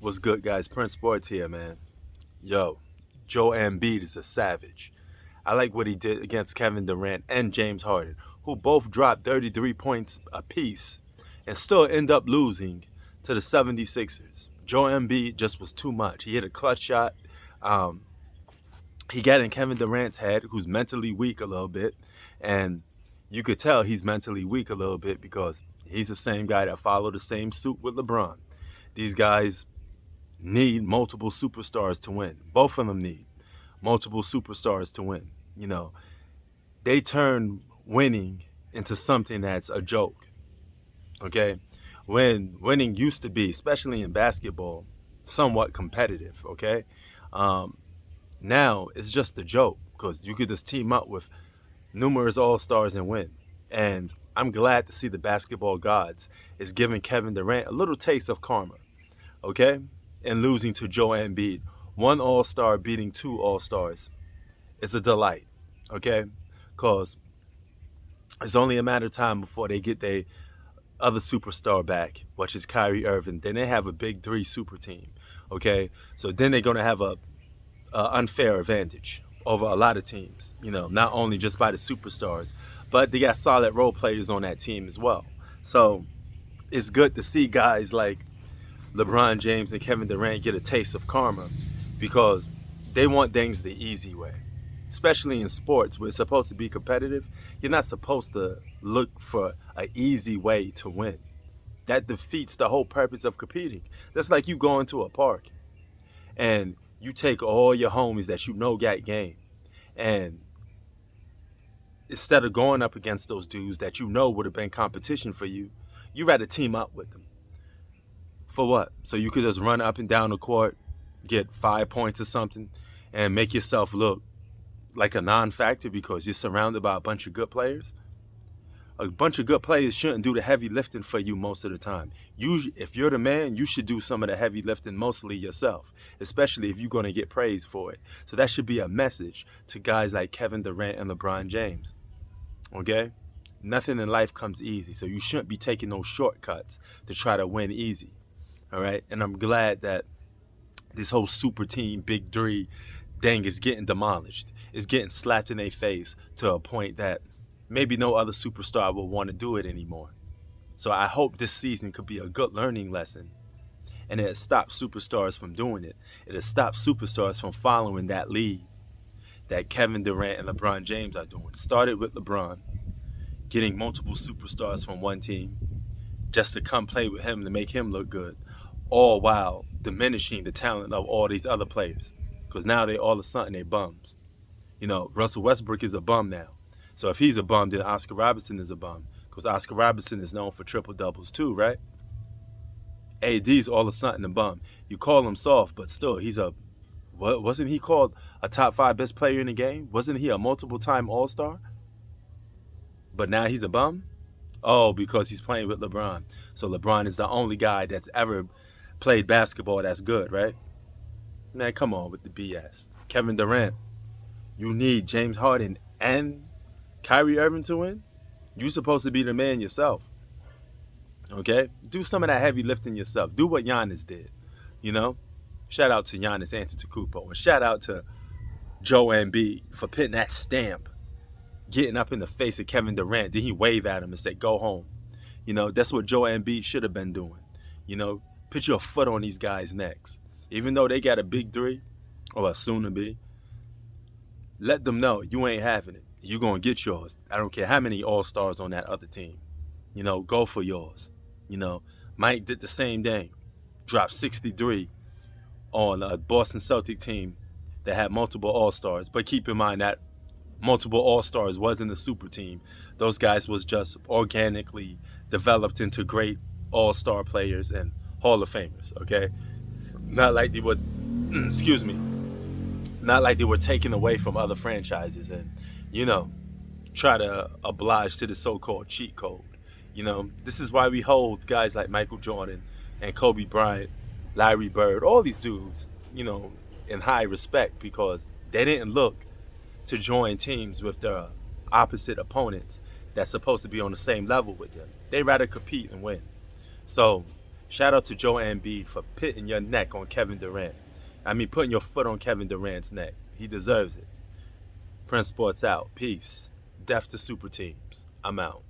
What's good, guys? Prince Sports here, man. Yo, Joe Embiid is a savage. I like what he did against Kevin Durant and James Harden, who both dropped 33 points apiece and still end up losing to the 76ers. Joe Embiid just was too much. He hit a clutch shot. Um, he got in Kevin Durant's head, who's mentally weak a little bit, and you could tell he's mentally weak a little bit because he's the same guy that followed the same suit with LeBron. These guys need multiple superstars to win. Both of them need multiple superstars to win. You know, they turn winning into something that's a joke. Okay? When winning used to be, especially in basketball, somewhat competitive. Okay? Um, Now it's just a joke because you could just team up with numerous all stars and win. And I'm glad to see the basketball gods is giving Kevin Durant a little taste of karma. Okay? And losing to Joe Embiid. One All Star beating two All Stars. It's a delight. Okay? Because it's only a matter of time before they get their other superstar back, which is Kyrie Irving. Then they have a big three super team. Okay? So then they're going to have a unfair advantage over a lot of teams, not only just by the superstars, but they got solid role players on that team as well. So it's good to see guys like LeBron James and Kevin Durant get a taste of karma because they want things the easy way. Especially in sports where it's supposed to be competitive, you're not supposed to look for an easy way to win. That defeats the whole purpose of competing. That's like you going to a park and you take all your homies that you know got game, and instead of going up against those dudes that you know would have been competition for you, you rather team up with them. For what? So you could just run up and down the court, get 5 points or something, and make yourself look like a non-factor because you're surrounded by a bunch of good players? A bunch of good players shouldn't do the heavy lifting for you most of the time. If you're the man, you should do some of the heavy lifting mostly yourself, especially if you're going to get praised for it. So that should be a message to guys like Kevin Durant and LeBron James. Okay? Nothing in life comes easy, so you shouldn't be taking those shortcuts to try to win easy. All right? And I'm glad that this whole super team, big three, thing is getting demolished. It's getting slapped in their face to a point that maybe no other superstar will want to do it anymore. So I hope this season could be a good learning lesson. And it stops superstars from doing it. It stops superstars from following that lead that Kevin Durant and LeBron James are doing. Started with LeBron, getting multiple superstars from one team just to come play with him to make him look good, all while diminishing the talent of all these other players. Because now they all of a sudden they bums. Russell Westbrook is a bum now. So if he's a bum, then Oscar Robertson is a bum. Because Oscar Robertson is known for triple doubles too, right? AD's all of a sudden a bum. You call him soft, but still, wasn't he called a top 5 best player in the game? Wasn't he a multiple time All-Star? But now he's a bum? Oh, because he's playing with LeBron. So LeBron is the only guy that's ever played basketball that's good, right? Man, come on with the BS. Kevin Durant, you need James Harden and Kyrie Irving to win? You're supposed to be the man yourself. Okay? Do some of that heavy lifting yourself. Do what Giannis did. Shout out to Giannis Antetokounmpo. And shout out to Joe Embiid for putting that stamp, getting up in the face of Kevin Durant. Then he wave at him and say, go home. That's what Joe Embiid should have been doing. Put your foot on these guys' necks. Even though they got a big three, or a soon to be, let them know you ain't having it. You're going to get yours. I don't care how many all-stars on that other team. Go for yours. Mike did the same thing. Dropped 63 on a Boston Celtic team that had multiple all-stars. But keep in mind that multiple all-stars wasn't a super team. Those guys was just organically developed into great all-star players and Hall of Famers, okay? Not like they were, excuse me, not like they were taken away from other franchises and, try to oblige to the so-called cheat code. This is why we hold guys like Michael Jordan and Kobe Bryant, Larry Bird, all these dudes, in high respect because they didn't look to join teams with their opposite opponents that's supposed to be on the same level with them. They rather compete and win. So Shout out to Joe Embiid for putting your neck on Kevin Durant. I mean, putting your foot on Kevin Durant's neck. He deserves it. Prince Sports out. Peace. Death to super teams. I'm out.